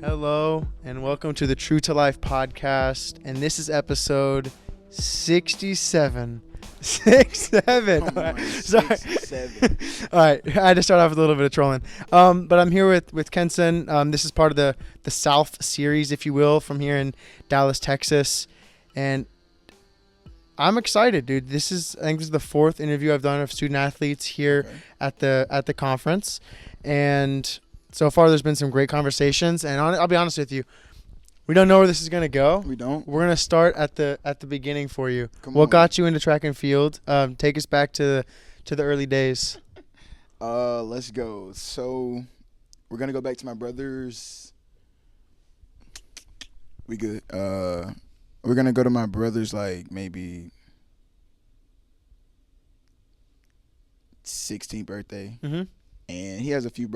Hello, and welcome to the True to Life podcast. And this is episode 67. 67. Come on, Sorry. 67. All right. I had to start off with a little bit of trolling. But I'm here with Kenson. This is part of the SALF series, if you will, from here in Dallas, Texas. And I'm excited, dude. I think this is the fourth interview I've done of student athletes here at the conference. And so far, there's been some great conversations, and I'll be honest with you, we don't know where this is gonna go. We don't. We're gonna start at the beginning for you. Come What on. got you into track and field? Take us back to the early days. Let's go. So we're gonna go back to my brother's. We good. We're gonna go to my brother's like maybe 16th birthday. Mm-hmm. And he has a few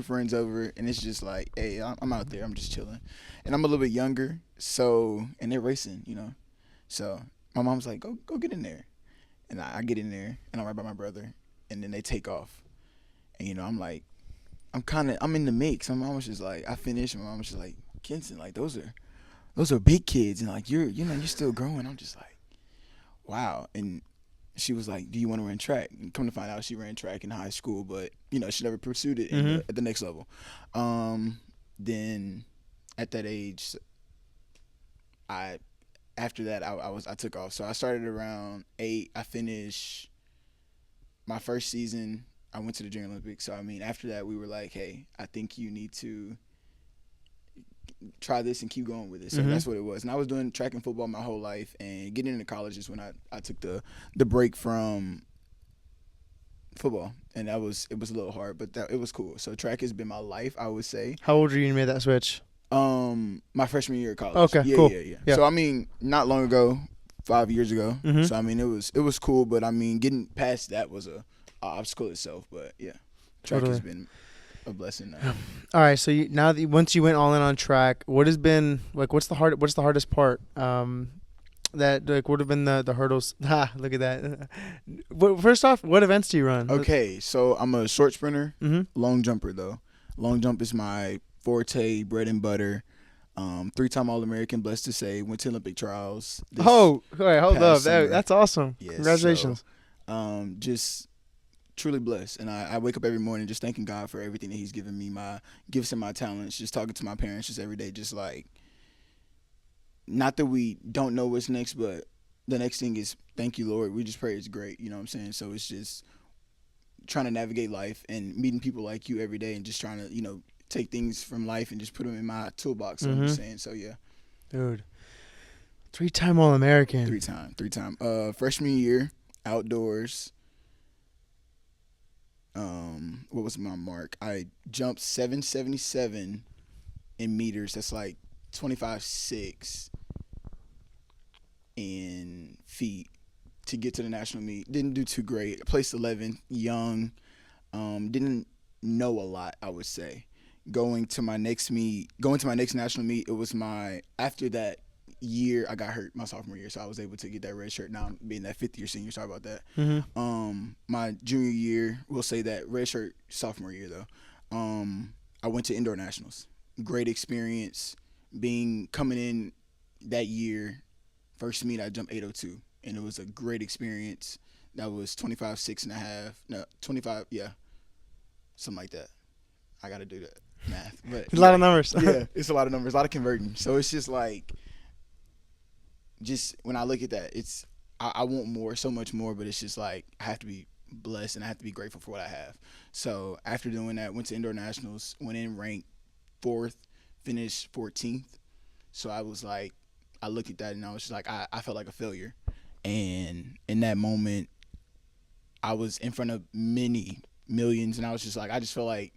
friends over, and it's just like, hey, I'm out there, I'm just chilling. And I'm a little bit younger, so, and they're racing, you know. So my mom's like, go get in there. And I get in there, and I'm right by my brother, and then they take off. And, you know, I'm like, I'm in the mix. My mom was just like, I finished, and my mom was just like, Kenson, like, those are big kids, and like, you're still growing. I'm just like, wow. And she was like, do you want to run track? And come to find out, she ran track in high school, but, you know, she never pursued it at the next level. Then at that age, I took off. So I started around 8. I finished my first season. I went to the Junior Olympics. So, I mean, after that, we were like, hey, I think you need to try this and keep going with it. So that's what it was. And I was doing track and football my whole life, and getting into college is when I took the break from football, and it was a little hard, but it was cool. So track has been my life, I would say. How old were you when you made that switch? My freshman year of college. Okay, cool. Yeah. So I mean, not long ago, 5 years ago. Mm-hmm. So I mean, it was cool, but I mean, getting past that was a obstacle itself. But yeah, track has been a blessing. All right, so once you went all in on track, what's the hardest part? That like would have been the hurdles. Look at that. First off, what events do you run? Okay, so I'm a short sprinter, Mm-hmm. long jumper though. Long jump is my forte, bread and butter. 3-time All-American, blessed to say. Went to Olympic trials. Hold up. summer. That's awesome. Yes, Congratulations. So, just truly blessed, and I wake up every morning just thanking God for everything that He's given me, my gifts and my talents. Just talking to my parents just every day, just like, not that we don't know what's next, but the next thing is thank you, Lord. We just pray it's great. You know what I'm saying? So it's just trying to navigate life and meeting people like you every day, and just trying to, you know, take things from life and just put them in my toolbox. So I'm just saying. So yeah, dude, 3-time All-American. 3-time. Freshman year, outdoors. What was my mark? I jumped 777 in meters. That's like 25.6 in feet to get to the national meet. Didn't do too great. Placed 11th, young. Didn't know a lot, I would say. Going to my next national meet, it was after that year I got hurt my sophomore year, so I was able to get that red shirt. Now I'm being that 5th year senior, sorry about that. My junior year, we'll say that red shirt sophomore year though, I went to indoor nationals. Great experience. Coming in that year, first meet I jumped 802, and it was a great experience. That was 25 something like that. I gotta do that math, but A lot of numbers. yeah, it's a lot of numbers, a lot of converting. So it's just like, just when I look at that, it's I want more, so much more, but it's just like I have to be blessed and I have to be grateful for what I have. So after doing that, went to indoor nationals, went in ranked 4th, finished 14th. So I was like, I looked at that and I was just like, I felt like a failure. And in that moment, I was in front of many millions, and I was just like, I just felt like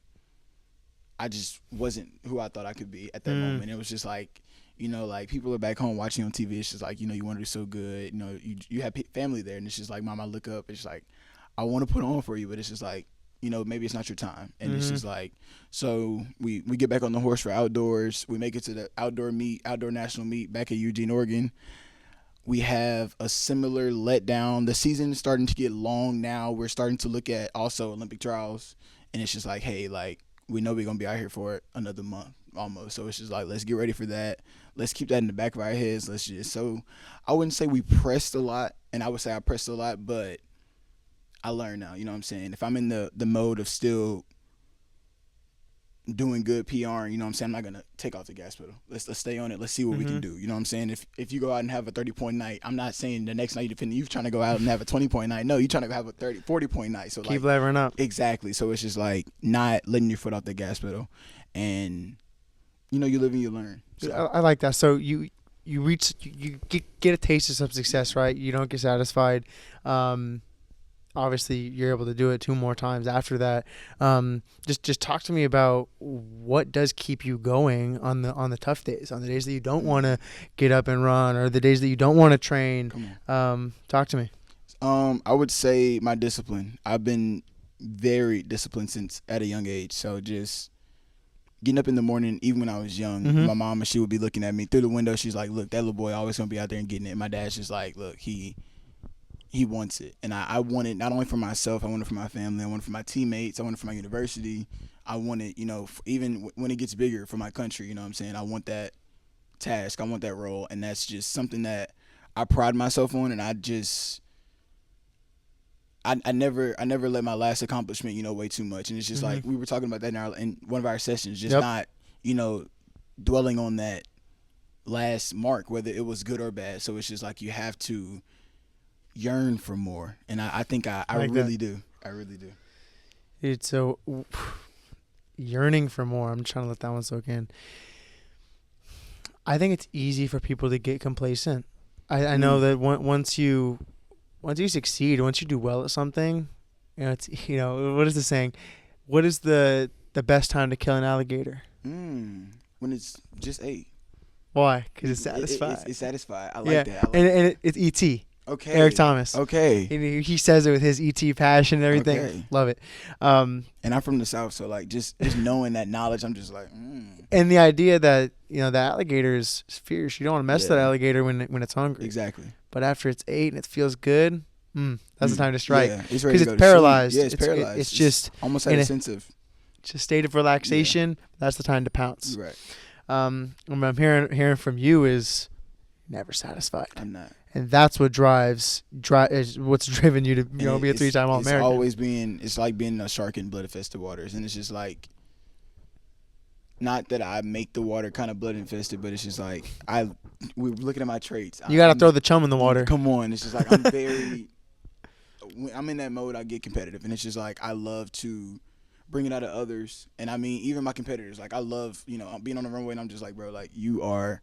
I just wasn't who I thought I could be at that moment. It was just like, you know, like people are back home watching on TV. It's just like, you know, you want to do so good. You know, you have family there, and it's just like, Mom, I look up. It's just like, I want to put on for you, but it's just like, you know, maybe it's not your time. And it's just like, so we get back on the horse for outdoors. We make it to the outdoor national meet back at Eugene, Oregon. We have a similar letdown. The season is starting to get long now. We're starting to look at also Olympic trials, and it's just like, hey, like, we know we're going to be out here for another month. almost. So it's just like, let's get ready for that. Let's keep that in the back of our heads. So I wouldn't say we pressed a lot, and I would say I pressed a lot, but I learned now. You know what I'm saying? If I'm in the mode of still doing good PR, you know what I'm saying, I'm not gonna take off the gas pedal. Let's stay on it. Let's see what we can do. You know what I'm saying? If you go out and have a 30-point night, I'm not saying the next night you're trying to go out and have a 20-point night. No, you're trying to have a 40-point night. So keep leveling up. Exactly. So it's just like not letting your foot off the gas pedal, and you live and you learn. So. I like that. So you get a taste of some success, right? You don't get satisfied. Obviously, you're able to do it 2 more times after that. Just talk to me about what does keep you going on the tough days, on the days that you don't want to get up and run, or the days that you don't want to train. Talk to me. I would say my discipline. I've been very disciplined since at a young age. So just getting up in the morning, even when I was young, my mom, she would be looking at me through the window. She's like, "Look, that little boy always gonna be out there and getting it." And my dad's just like, "Look, he wants it." And I want it not only for myself, I want it for my family, I want it for my teammates, I want it for my university. I want it, even when it gets bigger, for my country, you know what I'm saying? I want that task, I want that role, and that's just something that I pride myself on, and I never let my last accomplishment, weigh too much. And it's just like we were talking about that in one of our sessions, just not, dwelling on that last mark, whether it was good or bad. So it's just like you have to yearn for more, and I think I really do. I really do. It's so yearning for more. I'm trying to let that one soak in. I think it's easy for people to get complacent. I know that once you succeed, once you do well at something, it's what is the saying? What is the best time to kill an alligator? When it's just ate. Why? Because it's satisfied. It's satisfied. I like that. And it's E.T. Okay. Eric Thomas. Okay. He says it with his E.T. passion and everything. Okay. Love it. And I'm from the South, so like just knowing that knowledge, I'm just like. And the idea that the alligator is fierce. You don't want to mess with that alligator when it's hungry. Exactly. But after it's ate and it feels good, that's the time to strike. Yeah, it's ready to go it's paralyzed. Yeah, it's paralyzed. It's just almost at a sense of. It's a state of relaxation. Yeah. That's the time to pounce. Right. What I'm hearing from you is never satisfied. I'm not. And that's what is what's driven you to be a 3-time All-American. It's always it's like being a shark in blood-infested waters, and it's just like, not that I make the water kind of blood-infested, but it's just like we're looking at my traits. You got to throw the chum in the water. Come on, it's just like when I'm in that mode, I get competitive, and it's just like I love to bring it out of others, and I mean even my competitors. Like I love being on the runway, and I'm just like, bro, like you are.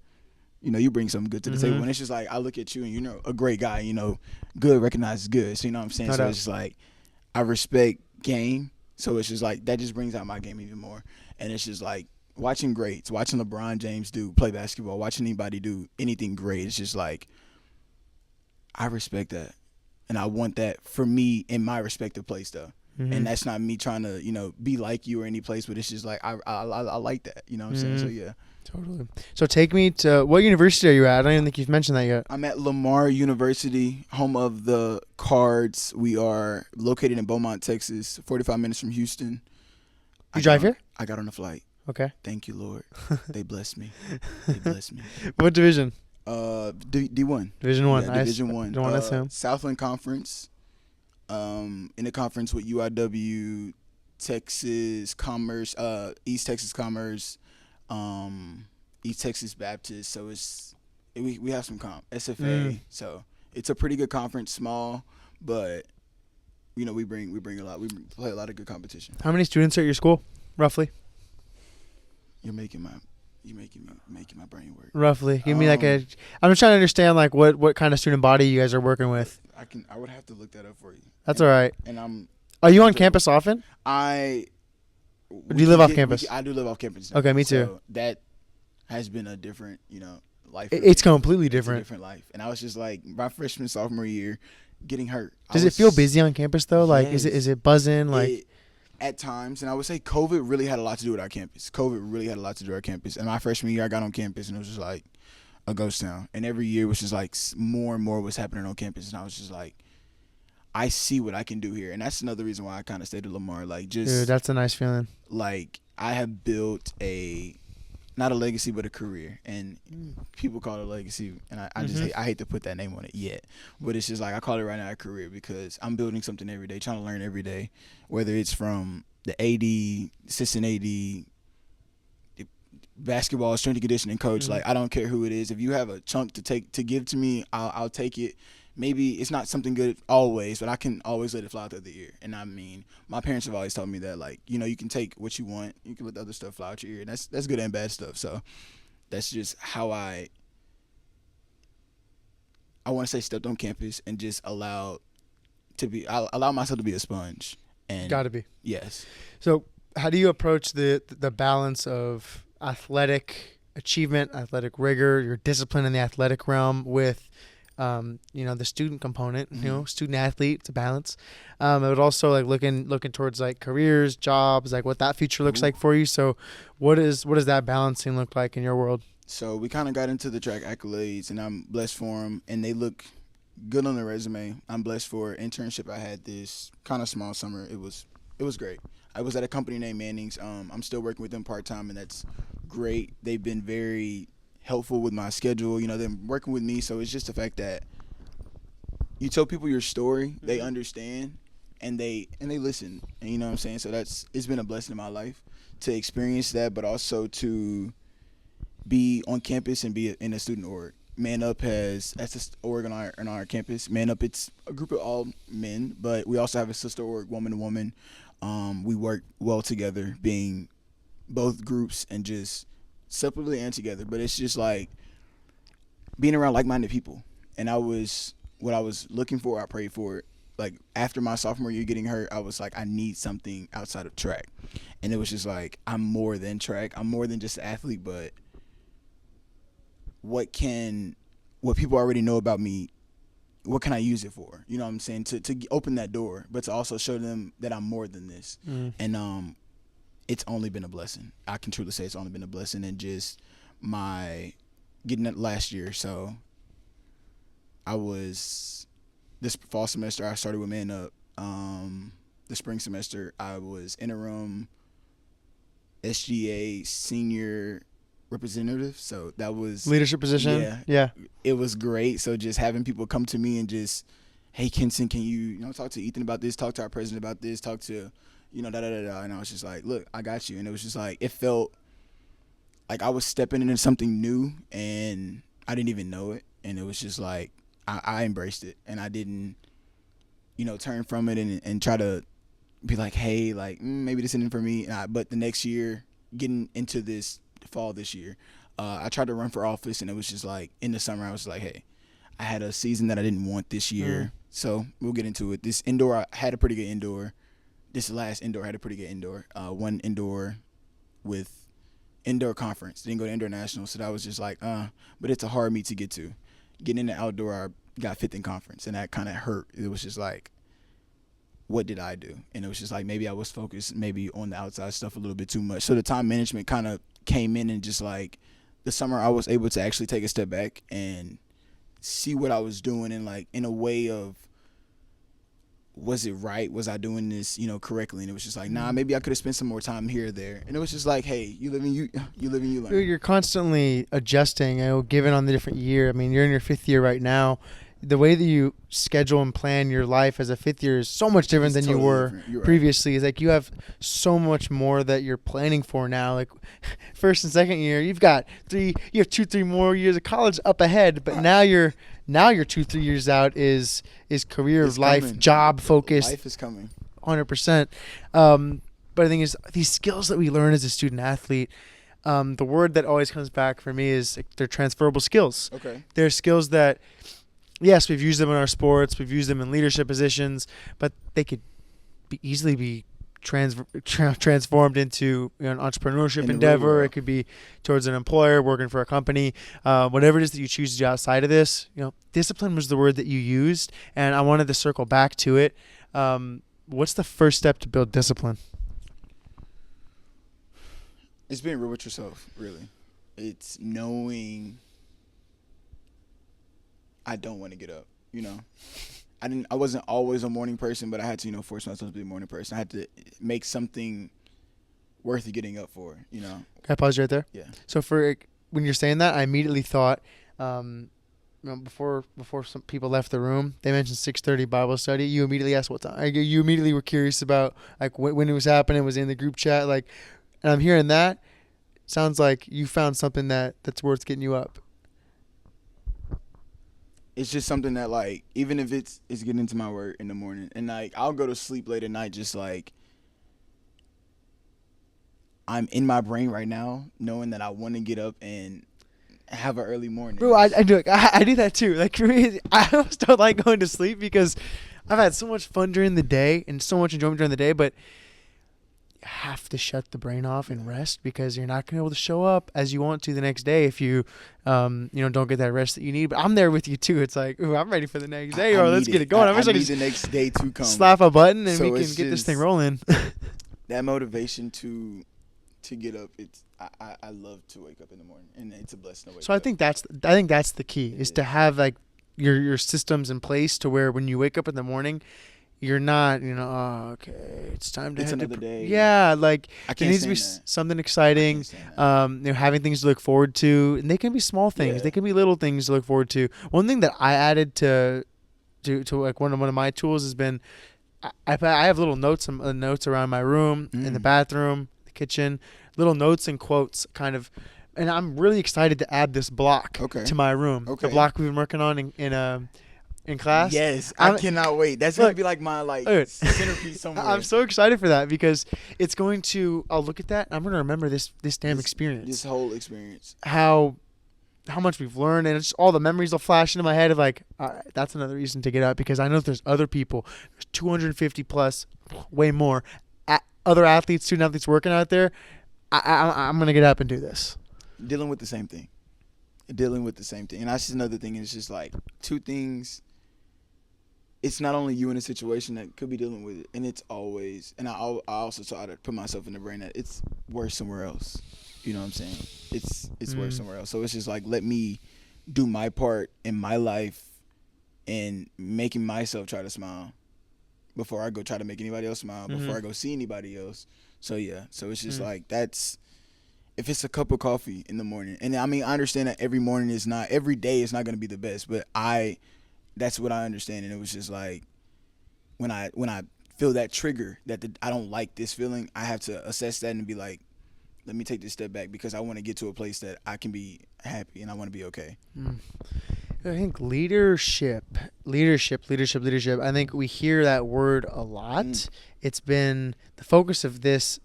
You bring something good to the table. And it's just like, I look at you and a great guy, good recognizes good. So, you know what I'm saying? So, it's just like, I respect game. So, it's just like, that just brings out my game even more. And it's just like, watching greats, watching LeBron James play basketball, watching anybody do anything great. It's just like, I respect that. And I want that for me in my respective place, though. And that's not me trying to, be like you or any place, but it's just like, I like that. You know what I'm saying? So, yeah. Totally. So take me to, what university are you at? I don't even think you've mentioned that yet. I'm at Lamar University, home of the Cards. We are located in Beaumont, Texas, 45 minutes from Houston. You drive here? I got on a flight. Okay. Thank you, Lord. They blessed me. What division? D1. Division 1. Yeah, Division 1. Don't want to assume. Southland Conference. In the conference with UIW, Texas Commerce, East Texas Commerce, East Texas Baptist. So we have some comp. SFA. So it's a pretty good conference, small, but we bring a lot. We play a lot of good competition. How many students are at your school, roughly? You're making my brain work. Roughly. Give me I'm just trying to understand what kind of student body you guys are working with. I would have to look that up for you. That's all right. And Are you on campus often? Do you live off campus? I do live off campus. Okay, me too. So that has been a different, life. It's completely different. It's a different life. And I was just like, my freshman, sophomore year, getting hurt. Does it feel busy on campus though? Like, yes. is it buzzing? At times, and I would say COVID really had a lot to do with our campus. And my freshman year, I got on campus, and it was just like a ghost town. And every year was just like more and more was happening on campus, and I was just like, I see what I can do here. And that's another reason why I kind of stayed at Lamar. Dude, that's a nice feeling. Like, I have built not a legacy, but a career. And people call it a legacy, and I just Mm-hmm. I hate to put that name on it yet, but it's just like I call it right now a career because I'm building something every day, trying to learn every day, whether it's from the AD, assistant AD, basketball, strength and conditioning coach. Mm-hmm. Like I don't care who it is. If you have a chunk to give to me, I'll take it. Maybe it's not something good always, but I can always let it fly through the ear. And I mean, my parents have always told me that, like, you can take what you want, you can let the other stuff fly out your ear. And that's good and bad stuff. So that's just how I want to say stepped on campus and just allow myself to be a sponge. And Got to be. yes. So, how do you approach the balance of athletic achievement, athletic rigor, your discipline in the athletic realm with, the student component? Mm-hmm. Student athlete. It's a balance. But also like looking towards like careers, jobs, like what that future looks like for you. So, what does that balancing look like in your world? So we kind of got into the track accolades, and I'm blessed for them, and they look good on the resume. I'm blessed for an internship I had this kind of small summer. It was great. I was at a company named Manning's. I'm still working with them part-time, and that's great. They've been very helpful with my schedule. They're working with me, so it's just the fact that you tell people your story, they understand, and they listen. And you know what I'm saying? So it's been a blessing in my life to experience that, but also to be on campus and be in a student org. Man Up that's an org on our campus. Man Up, it's a group of all men, but we also have a sister org, woman to woman. We work well together, being both groups and just separately and together. But it's just like being around like-minded people. And what I was looking for, I prayed for it. Like after my sophomore year getting hurt, I was like, I need something outside of track. And it was just like, I'm more than track. I'm more than just an athlete, but what people already know about me, what can I use it for? You know what I'm saying? To open that door, but to also show them that I'm more than this. And it's only been a blessing. I can truly say it's only been a blessing, and just my getting it last year. So this fall semester I started with Man Up. The spring semester I was interim SGA senior representative, so that was Leadership position. Yeah. It was great. So just having people come to me and just, hey Kenson, can you talk to Ethan about this, talk to our president about this, talk to da da da da, and I was just like, look, I got you. And it was just like, it felt like I was stepping into something new and I didn't even know it, and it was just like I embraced it, and I didn't turn from it and try to be like, hey, like maybe this isn't for me. But the next year, getting into this fall this year, I tried to run for office, and it was just like in the summer I was like, hey, I had a season that I didn't want this year, so we'll get into it. This indoor, I had a pretty good indoor. This last indoor, I had a pretty good indoor. One indoor with indoor conference, didn't go to indoor national, so that was just like but it's a hard meet to get to. Getting in the outdoor, I got fifth in conference, and that kind of hurt. It was just like, what did I do? And it was just like, maybe I was focused maybe on the outside stuff a little bit too much. So the time management kind of came in, and just like the summer I was able to actually take a step back and see what I was doing, and like in a way of, was it right? Was I doing this, correctly? And it was just like, nah, maybe I could have spent some more time here or there. And it was just like, hey, you live and you learn. You're constantly adjusting, given on the different year. I mean, you're in your fifth year right now. The way that you schedule and plan your life as a fifth year is so much different than totally you were different. previously. It's like you have so much more that you're planning for now. Like first and second year, you have 2-3 more years of college up ahead, but now you're 2-3 years out is career, It's life, coming. job focused. Life is coming. 100%. But the thing is, these skills that we learn as a student athlete, the word that always comes back for me is like, they're transferable skills. Okay. They're skills that, yes, we've used them in our sports, we've used them in leadership positions, but they could easily be transformed into an entrepreneurship endeavor. It could be towards an employer, working for a company, whatever it is that you choose to do outside of this. Discipline was the word that you used, and I wanted to circle back to it. What's the first step to build discipline? It's being real with yourself, really. It's knowing I don't want to get up, I wasn't always a morning person, but I had to, force myself to be a morning person. I had to make something worth getting up for, you know. Can I pause you right there? Yeah. So when you're saying that, I immediately thought, before some people left the room, they mentioned 6:30 Bible study. You immediately asked what time. You immediately were curious about like when it was happening. Was it in the group chat? Like, and I'm hearing that. Sounds like you found something that's worth getting you up. It's just something that, like, even if it's getting into my word in the morning, and like I'll go to sleep late at night just like I'm in my brain right now knowing that I want to get up and have an early morning. Bro, I do that too. Like, for me, I almost don't like going to sleep because I've had so much fun during the day and so much enjoyment during the day, but you have to shut the brain off and rest because you're not going to be able to show up as you want to the next day if you don't get that rest that you need. But I'm there with you too. It's like, ooh, I'm ready for the next day. Or let's get it going. I need the next day to come. Slap a button and we can get this thing rolling. That motivation to get up, I love to wake up in the morning, and it's a blessing to wake up. So I think that's the key is to have like your systems in place to where when you wake up in the morning, you're not, okay, it's time to it's head another day. Yeah, like there needs to be that. something exciting, having things to look forward to, and they can be small things, they can be little things to look forward to. One thing that I added to like one of my tools has been I have little notes around my room, in the bathroom, the kitchen, little notes and quotes kind of. And I'm really excited to add this block to my room. The block we've been working on in class. Yes, I cannot wait. That's going to be like my centerpiece somewhere. I'm so excited for that because it's going to, I'll look at that and I'm going to remember this damn experience. This whole experience. How much we've learned, and it's all the memories will flash into my head of like, all right, that's another reason to get up because I know there's other people, there's 250 plus, way more, other athletes, student athletes working out there. I'm going to get up and do this. Dealing with the same thing. And that's just another thing. It's just like two things. It's not only you in a situation that could be dealing with it, and it's always, and I also try to put myself in the brain that it's worse somewhere else. You know what I'm saying? It's worse somewhere else. So it's just like, let me do my part in my life and making myself try to smile before I go try to make anybody else smile, before I go see anybody else. So yeah, so it's just like that's. If it's a cup of coffee in the morning, and I mean, I understand that every day is not going to be the best, but that's what I understand. And it was just like, when I feel that trigger that I don't like this feeling, I have to assess that and be like, let me take this step back because I want to get to a place that I can be happy and I want to be okay. I think leadership. I think we hear that word a lot. It's been the focus of this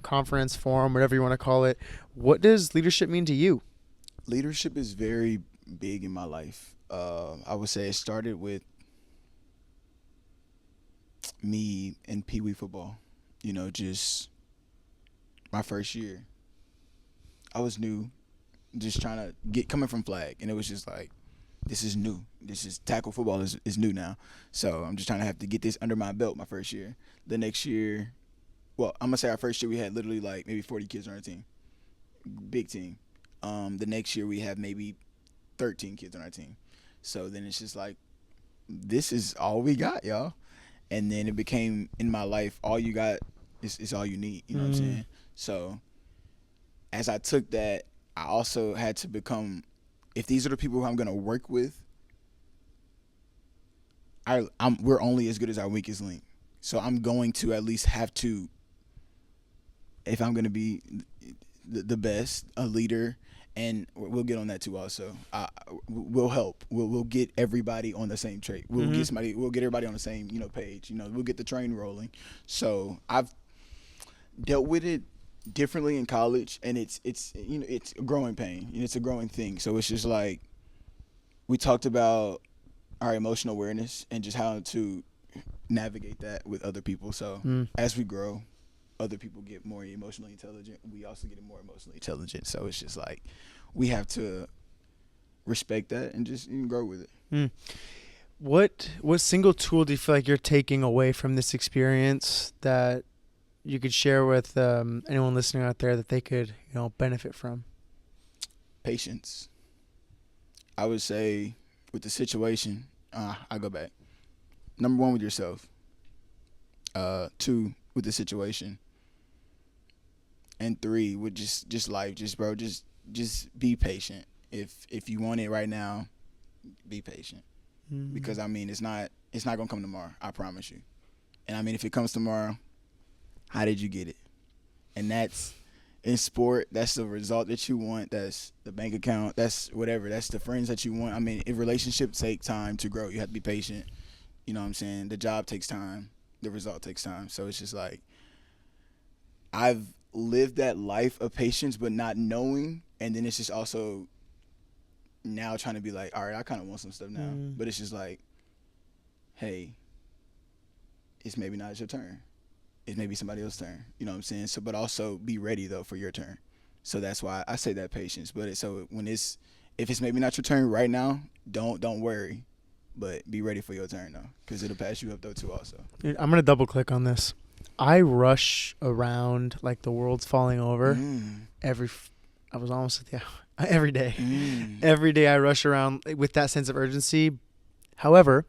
conference, forum, whatever you want to call it. What does leadership mean to you? Leadership is very big in my life. I would say it started with me in Pee Wee football. Just my first year. I was new, just trying to coming from flag, and it was just like, this is new. This is tackle football is new now. So I'm just trying to have to get this under my belt my first year. The next year, well, I'm going to say our first year we had literally like maybe 40 kids on our team. Big team. The next year we have maybe 13 kids on our team. So then it's just like, this is all we got, y'all. And then it became, in my life, all you got is all you need. You know what I'm saying? So as I took that, I also had to become, if these are the people who I'm going to work with, we're only as good as our weakest link. So I'm going to at least have to, if I'm going to be the best, a leader, and we'll get on that too also. We'll help. We'll get everybody on the same trait. We'll get everybody on the same, page. We'll get the train rolling. So I've dealt with it differently in college, and it's a growing pain. It's a growing thing. So it's just like, we talked about our emotional awareness and just how to navigate that with other people. So as we grow, other people get more emotionally intelligent. We also get more emotionally intelligent. So it's just like, we have to respect that and just grow with it. What single tool do you feel like you're taking away from this experience that you could share with anyone listening out there that they could benefit from? Patience. I would say with the situation, I go back. Number one, with yourself. Two, with the situation. And 3 with just life, bro, just be patient. If you want it right now, be patient. Because I mean, it's not gonna come tomorrow. I promise you. And I mean, if it comes tomorrow, how did you get it? And that's in sport. That's the result that you want. That's the bank account. That's whatever. That's the friends that you want. I mean, if relationships take time to grow, you have to be patient. You know what I'm saying? The job takes time. The result takes time. So it's just like I've lived that life of patience, but not knowing. And then it's just also now trying to be like, all right, I kind of want some stuff now. But it's just like, hey, it's maybe not your turn. It's maybe somebody else's turn. You know what I'm saying? So, but also be ready though for your turn. So that's why I say that patience. But if it's maybe not your turn right now, don't worry, but be ready for your turn though, because it'll pass you up though too also. Dude, I'm gonna double click on this. I rush around like the world's falling over every day. Every day I rush around with that sense of urgency. However,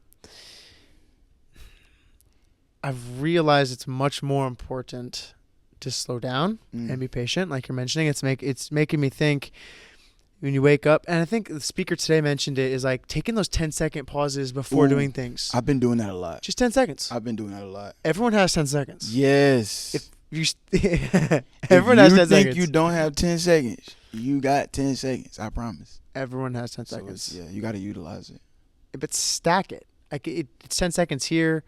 I've realized it's much more important to slow down and be patient. Like you're mentioning, it's making me think when you wake up. And I think the speaker today mentioned it is like taking those 10-second pauses before doing things. I've been doing that a lot. Just 10 seconds. I've been doing that a lot. Everyone has 10 seconds. Yes. If you everyone has 10 seconds. You think you don't have 10 seconds, you got 10 seconds. I promise. Everyone has 10 seconds. Yeah, you got to utilize it. But stack it. Like it's 10 seconds here.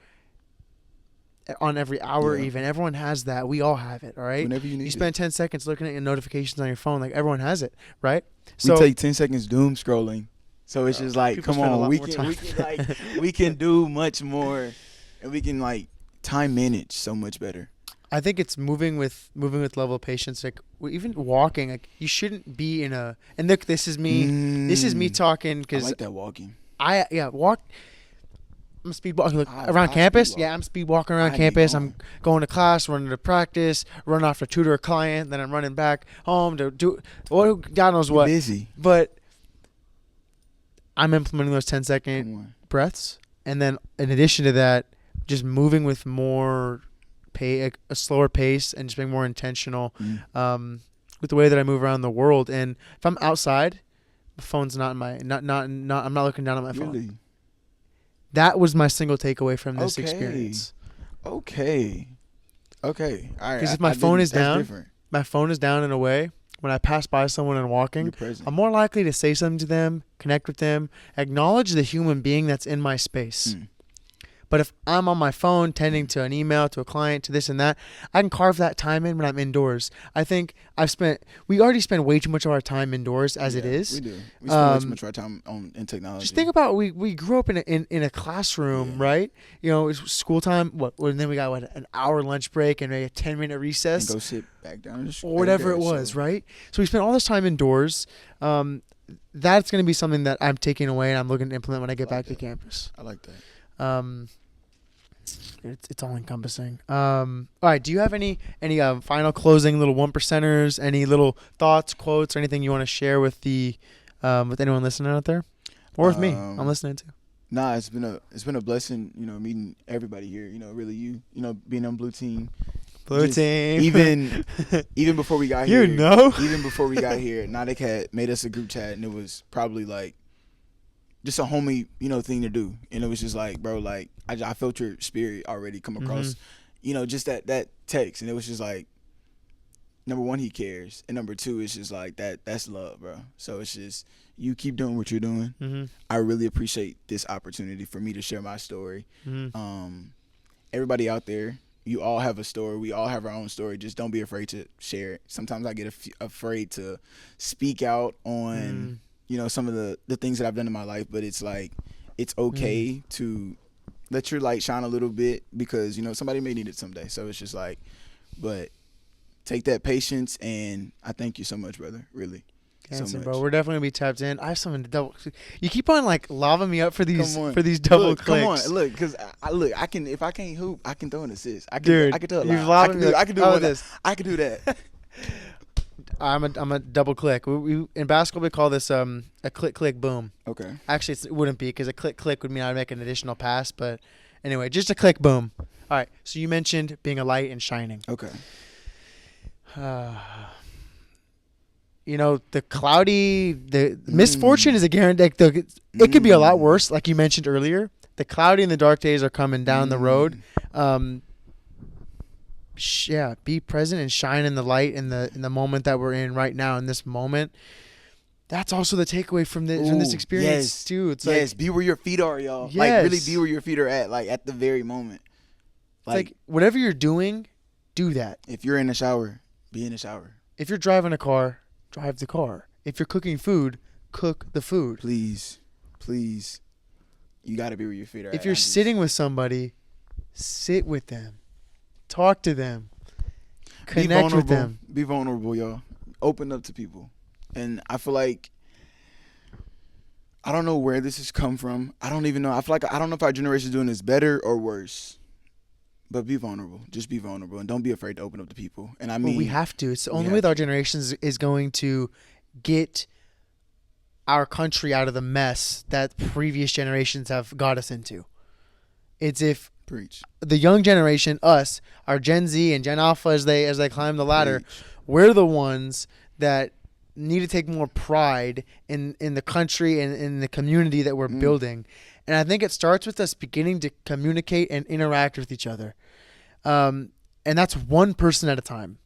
On every hour, even. Everyone has that. We all have it, all right? Whenever you need You spend 10 seconds looking at your notifications on your phone. Like, everyone has it, right? So we take 10 seconds doom scrolling. So it's just like, come on, we can do much more, and we can, like, time manage so much better. I think it's moving with level of patience. Like, even walking, like, you shouldn't be in a – and look, this is me. This is me talking because – I like that walking. Walk – I'm speed walking around campus. Yeah, I'm speed walking around campus. I'm going to class, running to practice, running off to tutor a client, then I'm running back home to do God knows what. Busy. But I'm implementing those 10-second breaths, and then in addition to that, just moving with more a slower pace and just being more intentional with the way that I move around the world. And if I'm outside, the phone's not in my I'm not looking down at my phone. Really? That was my single takeaway from this experience. Okay. All right. Because if my phone is down in a way, when I pass by someone and walking, I'm more likely to say something to them, connect with them, acknowledge the human being that's in my space. But if I'm on my phone tending to an email, to a client, to this and that, I can carve that time in when I'm indoors. I think we already spend way too much of our time indoors as it is. We do. We spend way too much of our time in technology. Just think about we grew up in a classroom, right? You know, it's school time. And then we got an hour lunch break and maybe a 10-minute recess. And go sit back down. Or whatever it was, right? So we spent all this time indoors. That's going to be something that I'm taking away and I'm looking to implement when I get back to campus. I like that. It's all encompassing. All right. Do you have any final closing little 1%ers? Any little thoughts, quotes, or anything you want to share with with anyone listening out there, or with me? I'm listening too. Nah, it's been a blessing. You know, meeting everybody here. You know, really being on Blue Team. Blue Team. Even before we got here. Even before we got here, Nadik had made us a group chat, and it was probably like just a homie, thing to do. And it was just like, bro, like I felt your spirit already come across, just that text. And it was just like, number one, he cares. And number two, it's just like that's love, bro. So it's just, you keep doing what you're doing. I really appreciate this opportunity for me to share my story. Everybody out there, you all have a story. We all have our own story. Just don't be afraid to share it. Sometimes I get afraid to speak out on some of the things that I've done in my life, but it's like, it's okay to let your light shine a little bit because, somebody may need it someday. So it's just like, but take that patience, and I thank you so much, brother. Really. Kenson, bro, we're definitely gonna be tapped in. I have something to double. You keep on like laving me up for these double clicks. Come on, look, because I can, if I can't hoop, I can throw an assist. I can throw a line. I can do this. I can do that. I'm a double click. We in basketball we call this a click boom. Okay. Actually, it wouldn't be because a click would mean I'd make an additional pass, but anyway, just a click boom. All right. So you mentioned being a light and shining. Okay. the cloudy, the misfortune is a guarantee. It could be a lot worse, like you mentioned earlier. The cloudy and the dark days are coming down the road. Be present and shine in the light in the moment that we're in right now, in this moment. That's also the takeaway from this experience too. It's like, be where your feet are, y'all. Yes. Like, really be where your feet are at, like at the very moment. Like whatever you're doing, do that. If you're in the shower, be in the shower. If you're driving a car, drive the car. If you're cooking food, cook the food. Please, you got to be where your feet are at. If you're sitting with somebody, sit with them. Talk to them. Connect with them. Be vulnerable, y'all. Open up to people. And I feel like, I don't know where this has come from. I don't even know. I feel like I don't know if our generation is doing this better or worse. But be vulnerable. Just be vulnerable. And don't be afraid to open up to people. And I mean, we have to. It's the only way that our generation is going to get our country out of the mess that previous generations have got us into. It's if the young generation, us, our Gen Z and Gen Alpha, as they climb the ladder, we're the ones that need to take more pride in the country and in the community that we're building. And I think it starts with us beginning to communicate and interact with each other. And that's one person at a time.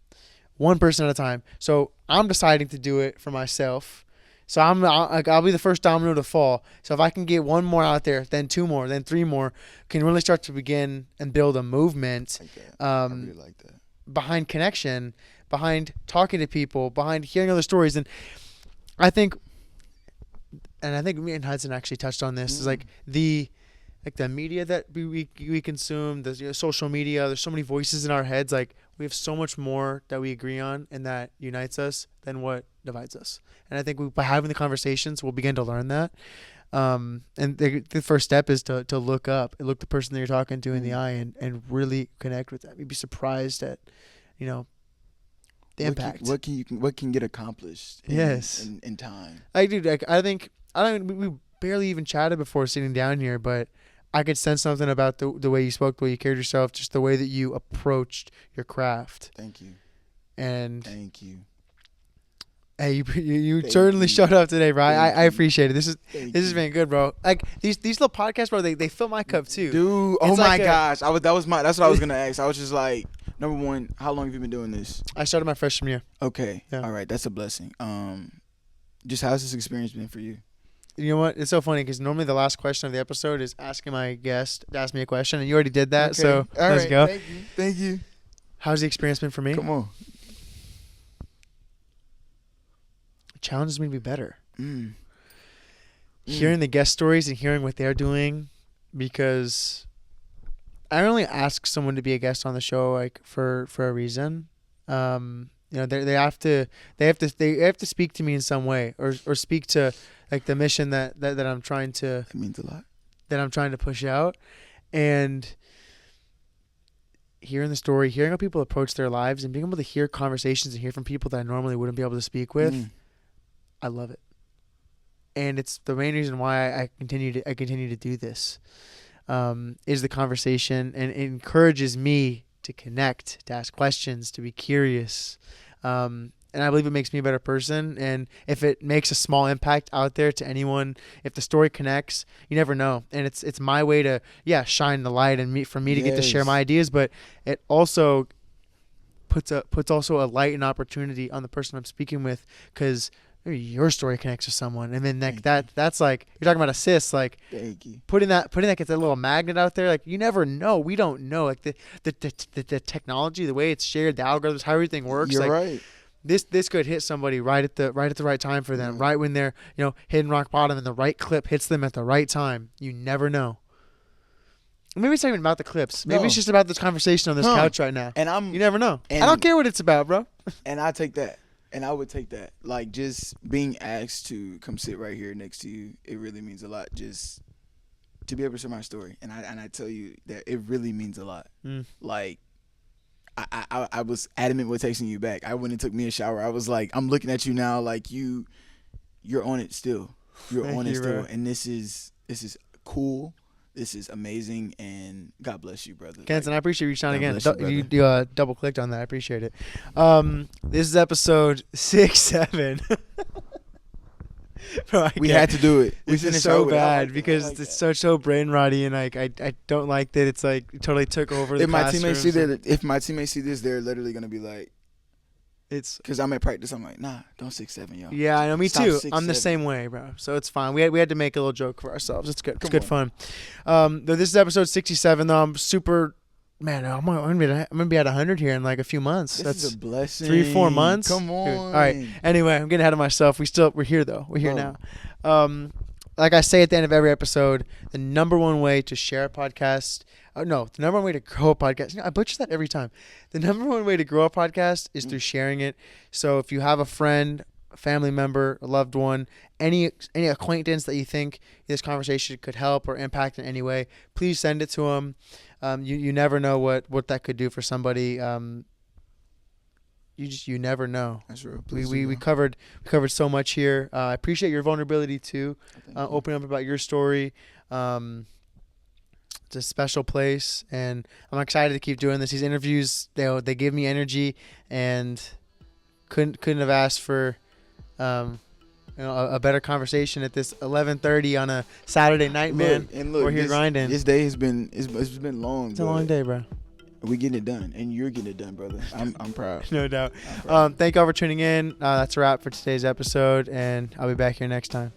So I'm deciding to do it for myself. So I'll be the first domino to fall. So if I can get one more out there, then two more, then three more, can really start to begin and build a movement I really like that. Behind connection, behind talking to people, behind hearing other stories. And I think me and Hudson actually touched on this. Is like the media that we consume, the social media. There's so many voices in our heads. Like, we have so much more that we agree on and that unites us than what divides us. And I think by having the conversations, we'll begin to learn that. And the first step is to look up and look the person that you're talking to in the eye and really connect with them. You'd be surprised at, the impact. What can get accomplished in time. I think we barely even chatted before sitting down here, but I could sense something about the way you spoke, the way you carried yourself, just the way that you approached your craft. Thank you. And thank you. Hey, you certainly showed up today, bro. I appreciate it. This has been good, bro. Like these little podcasts, bro, they fill my cup too. Dude, oh my gosh. That's what I was gonna ask. I was just like, number one, how long have you been doing this? I started my freshman year. Okay. Yeah. All right, that's a blessing. Just how's this experience been for you? You know what? It's so funny because normally the last question of the episode is asking my guest to ask me a question, and you already did that. Okay. So let's go. Thank you. How's the experience been for me? Come on. It challenges me to be better. Hearing the guest stories and hearing what they're doing, because I only ask someone to be a guest on the show like for a reason. They have to speak to me in some way or speak to like the mission that I'm trying to. That means a lot. That I'm trying to push out, and hearing the story, hearing how people approach their lives, and being able to hear conversations and hear from people that I normally wouldn't be able to speak with, I love it, and it's the main reason why I continue to do this. Is the conversation, and it encourages me to connect, to ask questions, to be curious. And I believe it makes me a better person. And if it makes a small impact out there to anyone, if the story connects, you never know. And it's my way to, shine the light and for me to get to share my ideas. But it also puts also a light and opportunity on the person I'm speaking with, because maybe your story connects to someone. And then that's like, you're talking about assists, like putting that gets a little magnet out there. Like, you never know. We don't know. Like the technology, the way it's shared, the algorithms, how everything works. You're like, right. This could hit somebody right at the right time for them, right when they're hitting rock bottom, and the right clip hits them at the right time. You never know. Maybe it's not even about the clips. Maybe it's just about this conversation on this couch right now. And you never know. I don't care what it's about, bro. And I take that. And I would take that. Like, just being asked to come sit right here next to you, it really means a lot. Just to be able to share my story. And I tell you that it really means a lot. Like, I was adamant with texting you back. I went and took me a shower. I was like, I'm looking at you now like you're on it still. You're on it still. And this is cool. This is amazing, and God bless you, brother. Kenson, I appreciate you shouting again. God bless you, You double clicked on that. I appreciate it. This is episode 6-7. Bro, We had to do it. This is so bad because it's so brain rotty, and like I don't like that. It's like it totally took over. If my teammates see this, they're literally gonna be like, it's because I'm at practice. I'm like, nah, don't 6-7, yo. Yeah, I know. Me Stop too. 6-7. I'm the same way, bro. So it's fine. We had to make a little joke for ourselves. It's good. It's good fun. Though this is episode 67. Though I'm super. Man, I'm gonna be at 100 here in like a few months. That's a blessing. 3-4 months. Come on. Dude. All right. Anyway, I'm getting ahead of myself. We're here though. We're here now. Like I say at the end of every episode, the number one way to share a podcast. The number one way to grow a podcast. I butcher that every time. The number one way to grow a podcast is through sharing it. So if you have a friend, a family member, a loved one, any acquaintance that you think this conversation could help or impact in any way, please send it to them. You never know what that could do for somebody. You never know. That's real. We covered so much here. I appreciate your vulnerability too. Opening up about your story. It's a special place, and I'm excited to keep doing this. These interviews, they give me energy, and couldn't have asked for a better conversation at this 11:30 on a Saturday night, man. Look, we're here grinding. This day has been long. It's a long day, bro. We getting it done, and you're getting it done, brother. I'm proud. No doubt. Thank y'all for tuning in. That's a wrap for today's episode, and I'll be back here next time.